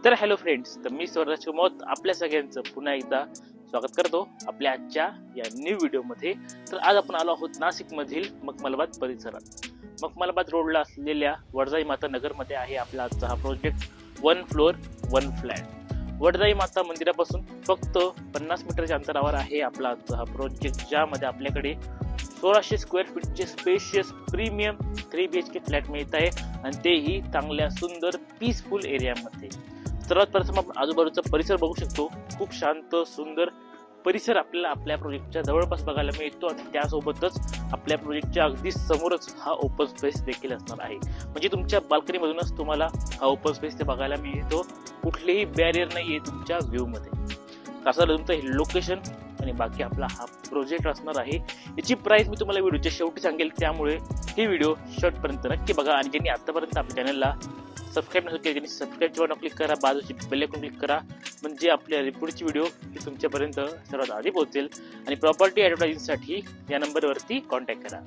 तर hello friends, तर मी स्वराज कुमार आपल्या सगळ्यांचं पुन्हा एकदा स्वागत करतो आपल्या आजच्या या न्यू व्हिडिओमध्ये. तर आज आपण आलो आहोत नाशिकमधील मखमलाबाद परिसरात. मखमलाबाद रोडला असलेल्या वडजाई माता नगरमध्ये आहे आपला आजचा हा प्रोजेक्ट. 1 floor 1 flat. वडजाई माता मंदिरापासून फक्त 50 मीटरच्या अंतरावर आहे आपला आजचा हा प्रोजेक्ट, ज्यामध्ये आपल्याकडे 1600 स्क्वेअर फीटचे स्पेशियस प्रीमियम 3 BHK फ्लॅट मिळत आहे, आणि तेही चांगल्या सुंदर पीसफुल एरियामध्ये. सर्वात प्रथम आपण आजूबाजूचा परिसर बघू शकतो. खूप शांत सुंदर परिसर आपल्याला आपल्या प्रोजेक्टच्या जवळपास बघायला मिळतो, आणि त्यासोबतच आपल्या प्रोजेक्टच्या अगदी समोरच हा ओपन स्पेस देखील असणार आहे. म्हणजे तुमच्या बाल्कनीमधूनच तुम्हाला हा ओपन स्पेस ते बघायला मिळतो. कुठलेही बॅरियर नाही आहे तुमच्या व्ह्यूमध्ये. असं तुमचं हे लोकेशन आणि बाकी आपला हा प्रोजेक्ट असणार आहे. याची प्राइस मी तुम्हाला व्हिडिओच्या शेवटी सांगेल, त्यामुळे ही व्हिडिओ शेवटपर्यंत नक्की बघा. आणि ज्यांनी आतापर्यंत आपल्या चॅनलला सबस्क्राईब नसेल केले त्यांनी सबस्क्राईबच्या बटन क्लिक करा, बाजूची बेल आयकॉन क्लिक करा, म्हणजे आपल्या पुढची व्हिडिओ ही तुमच्यापर्यंत सर्वात आधी पोहोचेल. आणि प्रॉपर्टी ॲडव्हर्टायझिंगसाठी या नंबरवरती कॉन्टॅक्ट करा.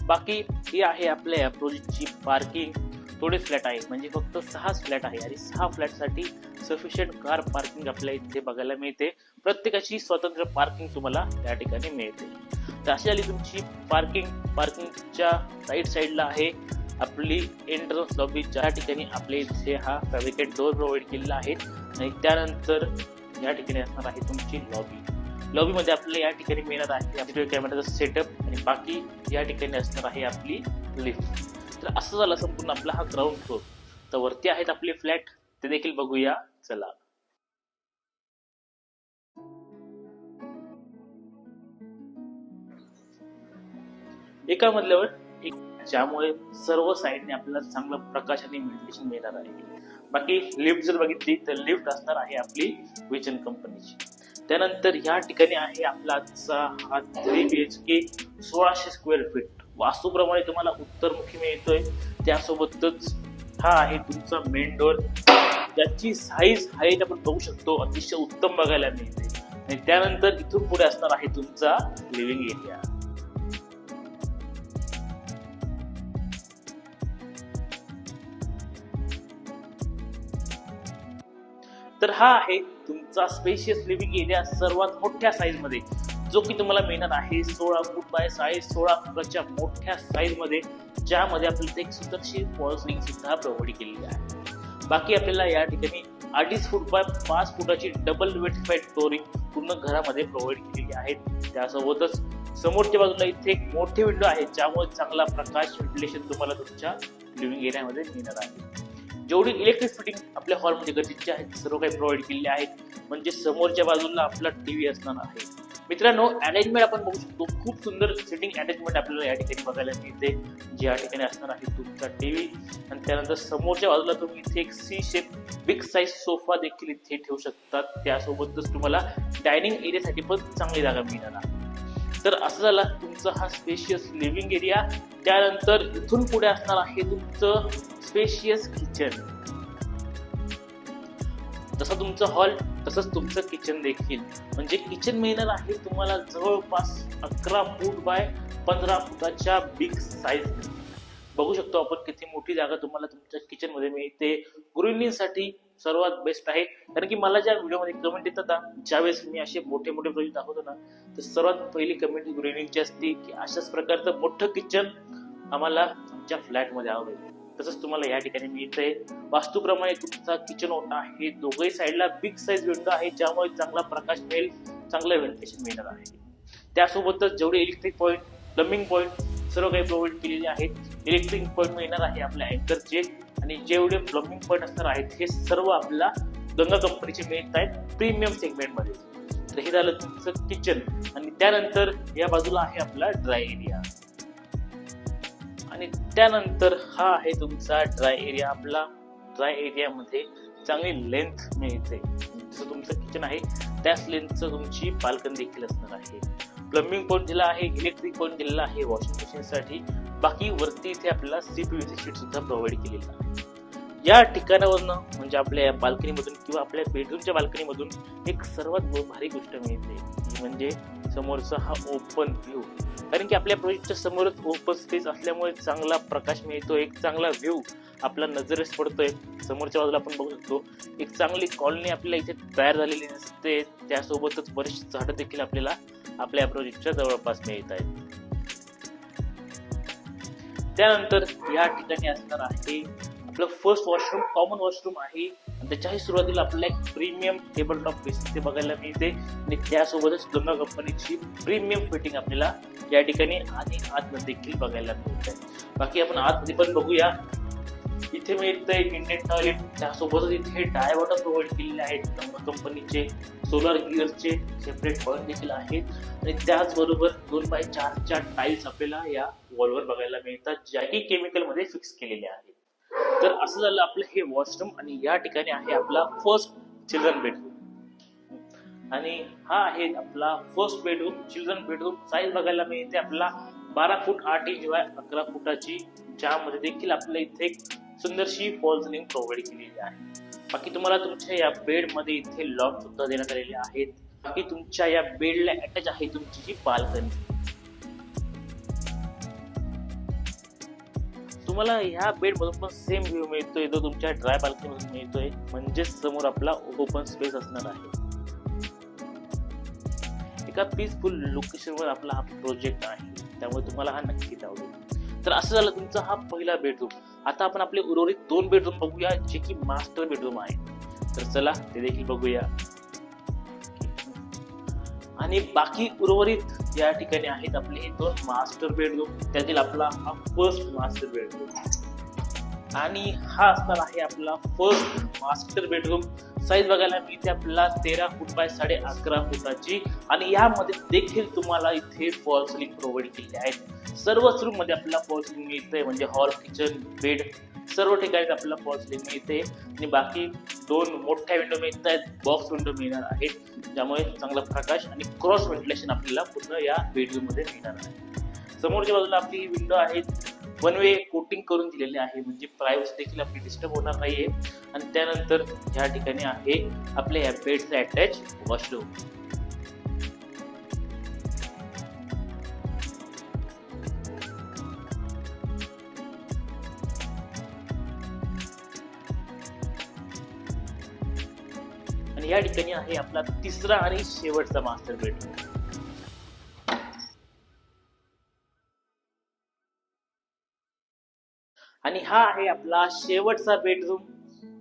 बाकी ही आहे आपल्या या प्रोजेक्टची पार्किंग. थोडे फ्लॅट आहे, म्हणजे फक्त 6 फ्लॅट आहे, आणि 6 फ्लॅटसाठी सफिशियंट कार पार्किंग आपल्या इथे बघायला मिळते. प्रत्येकाची स्वतंत्र पार्किंग तुम्हाला या ठिकाणी मिळते. तर अशी झाली तुमची पार्किंगच्या साईडला आहे आपली एंट्रन्स लॉबी, ज्या ठिकाणी आपल्या इथे हा फॅब्रिकेट डोअर प्रोव्हाइड केलेला आहे. आणि त्यानंतर या ठिकाणी असणार आहे तुमची लॉबीमध्ये आपल्याला या ठिकाणी मिळणार आहे व्हिडिओ कॅमेराचा सेटअप, आणि बाकी या ठिकाणी असणार आहे आपली लिफ्ट. तर असं झालं संपूर्ण आपला हा ग्राउंड फ्लोर. तर वरती आहेत आपले फ्लॅट, ते देखील बघूया चला. एका मजल्यावर एक, ज्यामुळे सर्व साईडने आपल्याला चांगलं प्रकाश आणि व्हेंटिलेशन मिळणार आहे. बाकी लिफ्ट जर बघितली तर लिफ्ट असणार आहे आपली विजन कंपनीची. त्यानंतर या ठिकाणी आहे आपला आजचा हा 3 BHK 1600 स्क्वेअर फीट. वास्तूप्रमाणे तुम्हाला उत्तरमुखी मिळतोय. त्यासोबतच हा आहे तुमचा मेन डोअर, ज्याची साईज हाईट आपण बघू शकतो अतिशय उत्तम बघायला मिळते. आणि त्यानंतर इथून पुढे असणार आहे तुमचा लिव्हिंग एरिया. तर हा आहे तुमचा स्पेशियस लिव्हिंग एरिया सर्वात मोठ्या साईज मध्ये, जो की तुम्हाला मिळणार आहे 16 फूट बाय 16 फुटाच्या मोठ्या साईज मध्ये, ज्यामध्ये आपल्याला एक सुंदरशी फॉल सिलिंग सुद्धा प्रोव्हाइड केलेली आहे. बाकी आपल्याला या ठिकाणी 2.5 फूट बाय 5 फुटाची डबल वेटिफाईड फ्लोरिंग पूर्ण घरामध्ये प्रोव्हाइड केलेली आहे. त्यासोबतच समोरच्या बाजूला इथे एक मोठी विंडो आहे, ज्यामुळे चांगला प्रकाश व्हेंटिलेशन तुम्हाला तुमच्या लिव्हिंग एरियामध्ये मिळणार आहे. जेवढी इलेक्ट्रिक फिटिंग आपल्या हॉलमध्ये गरजेचे आहेत सर्व काही प्रोव्हाइड केलेले आहेत. म्हणजे समोरच्या बाजूला आपला टीव्ही असणार आहे. मित्रांनो, अरेंजमेंट आपण बघू शकतो. खूप सुंदर सिटिंग अरेंजमेंट आपल्याला या ठिकाणी बघायला मिळते, जी या ठिकाणी असणार आहे तुमचा टीव्ही. आणि त्यानंतर समोरच्या बाजूला तुम्ही इथे एक C shape big size sofa देखील इथे ठेवू शकतात. त्यासोबतच तुम्हाला डायनिंग एरियासाठी पण चांगली जागा मिळणार आहे. तर असं झाला तुमचा हा स्पेशियस लिव्हिंग एरिया. त्यानंतर इथून पुढे असणार आहे तुमचं स्पेशियस किचन. जसं तुमचं हॉल तसंच तुमचं किचन देखील. म्हणजे किचन मिळणार आहे तुम्हाला जवळपास 11 फूट बाय 15 फुटाच्या बिग साईज. बघू शकतो आपण किती मोठी जागा तुम्हाला तुमच्या किचन मध्ये मिळते. गृहिणींसाठी सर्वात बेस्ट आहे. कारण की मला ज्या व्हिडिओमध्ये कमेंट येतात ना, ज्यावेळेस मी असे मोठे प्रोजेक्ट दाखवतो ना, तर सर्वात पहिली कमेंट गृहिणींची असते की अशाच प्रकारचं मोठं किचन आम्हाला आमच्या फ्लॅटमध्ये हवं. तसंच तुम्हाला या ठिकाणी मिळतंय. वास्तूप्रमाणे तुमचा किचन ओटा आहे, दोघही साईडला बिग साईज विंडो आहे, ज्यामुळे चांगला प्रकाश मिळेल, चांगलं व्हेंटिलेशन मिळणार आहे. त्यासोबतच जेवढे इलेक्ट्रिक पॉईंट, प्लंबिंग पॉईंट सर्व काही प्रोव्हाइड केलेले आहेत. इलेक्ट्रिक पॉईंट मिळणार आहे आपल्या अँकरचे, आणि जेवढे प्लंबिंग पॉईंट असणार आहेत हे सर्व आपल्याला गंगा कंपनीचे मिळत आहेत प्रीमियम सेगमेंटमध्ये. तर हे झालं तुमचं किचन. आणि त्यानंतर या बाजूला आहे आपला ड्राय एरिया, आणि त्यानंतर हा आहे तुमचा ड्राय एरिया. आपला ड्राय एरियामध्ये चांगली लेंथ मिळते. जसं तुमचं किचन आहे त्याच लेंथचं तुमची बाल्कनी देखील असणार आहे. प्लंबिंग पॉईंट दिला आहे, इलेक्ट्रिक पॉईंट दिलेला आहे वॉशिंग मशीनसाठी. बाकी वरती इथे आपल्याला CPVC शीट सुद्धा प्रोव्हाइड केलेली आहे. या ठिकाणावरनं म्हणजे आपल्या बाल्कनीमधून किंवा आपल्या बेडरूमच्या बाल्कनीमधून एक सर्वात भारी गोष्ट मिळते, म्हणजे समोरचा हा ओपन व्ह्यू. कारण की आपल्या प्रोजेक्टच्या समोरच ओपन स्पेस असल्यामुळे चांगला प्रकाश मिळतो, एक चांगला व्ह्यू आपला नजरेस पडतोय. समोरच्या बाजूला आपण बघू शकतो एक चांगली कॉलनी आपल्याला इथे तयार झालेली दिसते. त्यासोबतच बरीचशी झाडं देखील आपल्याला आपल्या प्रोजेक्टच्या जवळपास मिळत आहेत. त्यानंतर या ठिकाणी असणार आहे आपलं फर्स्ट वॉशरूम, कॉमन वॉशरूम आहे. त्याच्याही सुरुवातीला आपल्याला एक प्रीमियम टेबल टॉप बेसिन बघायला मिळते आणि त्यासोबतच गंगा कंपनीची प्रीमियम फिटिंग आपल्याला या ठिकाणी आणि आतमध्ये देखील बघायला मिळत आहे. बाकी आपण आतमध्ये पण बघूया. इथे मिळतंय इंडियन टॉयलेट, त्यासोबतच इथे डाय वॉटर प्रोव्हाइड केलेले आहेत. गंगा कंपनीचे सोलर गिअरचे सेपरेट पॉईंट देखील आहेत आणि त्याचबरोबर 2x4च्या टाईल्स आपल्याला या वॉलवर बघायला मिळतात, ज्या की केमिकल मध्ये फिक्स केलेले आहेत. तर असं झालं आपलं हे वॉशरूम आणि या ठिकाणी आहे आपला फर्स्ट चिल्ड्रन बेडरूम आणि हा आहे आपला first bedroom. Children bedroom size बघायला मिळते आपला 12 फूट 8 इंच बाय 11 फुटाची, ज्यामध्ये देखील आपल्या इथे एक सुंदरशी फॉल सिलिंग प्रोव्हाइड केलेली आहे. बाकी तुम्हाला तुमच्या या बेड मध्ये इथे लॉक सुद्धा देण्यात आलेले आहेत. बाकी तुमच्या या बेडला अटॅच आहे तुमची जी बाल्कनी. तुम्हाला ह्या बेड मधून पण सेम व्ह्यू मिळतोय जो तुमच्या ड्राय बाल्कनी मधून मिळतोय, म्हणजे समोर आपला ओपन स्पेस असणार आहे. एका पीसफुल लोकेशन वर आपला हा प्रोजेक्ट आहे, त्यामुळे तुम्हाला हा नक्कीच आवडेल. तर असं झालं तुमचा हा पहिला बेडरूम. आता आपण आपले उर्वरित 2 बेडरूम बघूया, जे की मास्टर बेडरूम आहे. तर चला ते देखील बघूया. आणि बाकी उर्वरित या ठिकाणी आहेत आपले हे 2 मास्टर बेडरूम. त्यातील आपला हा फर्स्ट मास्टर बेडरूम आणि हा असणार आहे आपला फर्स्ट मास्टर बेडरूम. साईज बघायला मिळते आपल्याला 13 फूट बाय 11.5 फुटाची आणि यामध्ये देखील तुम्हाला इथे फॉल सिलिंग प्रोव्हाइड केलेली आहेत. सर्वच रूम मध्ये आपल्याला फॉल सिलिंग मिळते, म्हणजे हॉल, किचन, बेड सर्व ठिकाणी आपल्याला फॉल सिलिंग मिळते. आणि बाकी 2 मोठ्या विंडो मिळत आहेत, बॉक्स विंडो मिळणार आहेत, ज्यामुळे चांगला प्रकाश आणि क्रॉस व्हेंटिलेशन आपल्याला पूर्ण या बेडरूम मध्ये मिळणार आहे. समोरच्या बाजूला आपली ही विंडो आहे, वन वे कोटिंग करून दिलेले आहे, म्हणजे प्रायव्हसी देखील आपली डिस्टर्ब होणार नाहीये. आणि त्यानंतर या ठिकाणी आहे आपल्या या बेडचा अटॅच वॉशरूम. आणि या ठिकाणी आहे आपला तिसरा आणि शेवटचा मास्टर बेडरूम. आणि हा आहे आपला शेवटचा बेडरूम.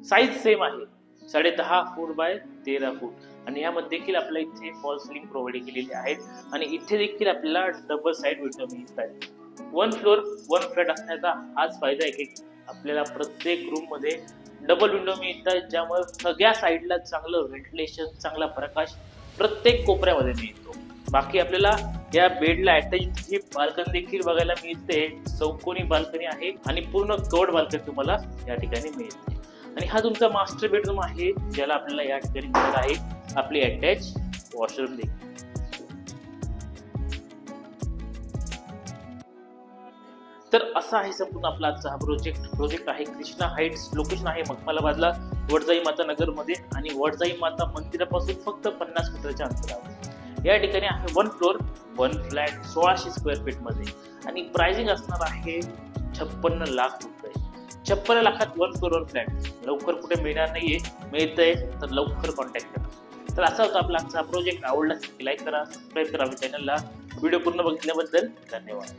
साईज सेम आहे, 10.5 फूट बाय 13 फूट आणि यामध्ये देखील आपल्याला इथे फॉल सिलिंग प्रोव्हाइड केलेली आहेत आणि इथे देखील आपल्याला डबल साईड विंडो मिळत आहेत. 1 फ्लोर 1 फ्लॅट असण्याचा हाच फायदा आहे की आपल्याला प्रत्येक रूम मध्ये डबल विंडो मिळतात, ज्यामुळे सगळ्या साईडला चांगलं व्हेंटिलेशन, चांगला प्रकाश प्रत्येक कोपऱ्यामध्ये मिळतो. बाकी आपल्याला या बेडला अटॅच ही बाल्कनी देखील बघायला मिळते. चौकोनी बाल्कनी आहे आणि पूर्ण कवर्ड बाल्कनी तुम्हाला या ठिकाणी मिळते. आणि हा तुमचा मास्टर बेडरूम आहे, ज्याला आपल्याला या ठिकाणी मिळत आहे आपली अटॅच वॉशरूम देखील. तर असा आहे संपूर्ण आपला आजचा हा प्रोजेक्ट आहे कृष्णा हाईट्स. लोकेशन आहे मखमलाबादला, वडजाई माता नगर मध्ये आणि वडजाई माता मंदिरापासून फक्त 50 मीटरच्या अंतरावर. या ठिकाणी आहे 1 फ्लोर 1 फ्लॅट 1600 स्क्वेअर फीट मध्ये आणि प्राइसिंग असणार आहे 56 लाख रुपये. 56 लाखात 1 फ्लोर फ्लॅट लवकर कुठे मिळणार नाहीये, मिळतंय तर लवकर कॉन्टॅक्ट करा. तर असा होता आपला आजचा प्रोजेक्ट. आवडला लाईक करा, सबस्क्राईब करा चॅनलला. व्हिडिओ पूर्ण बघितल्याबद्दल धन्यवाद.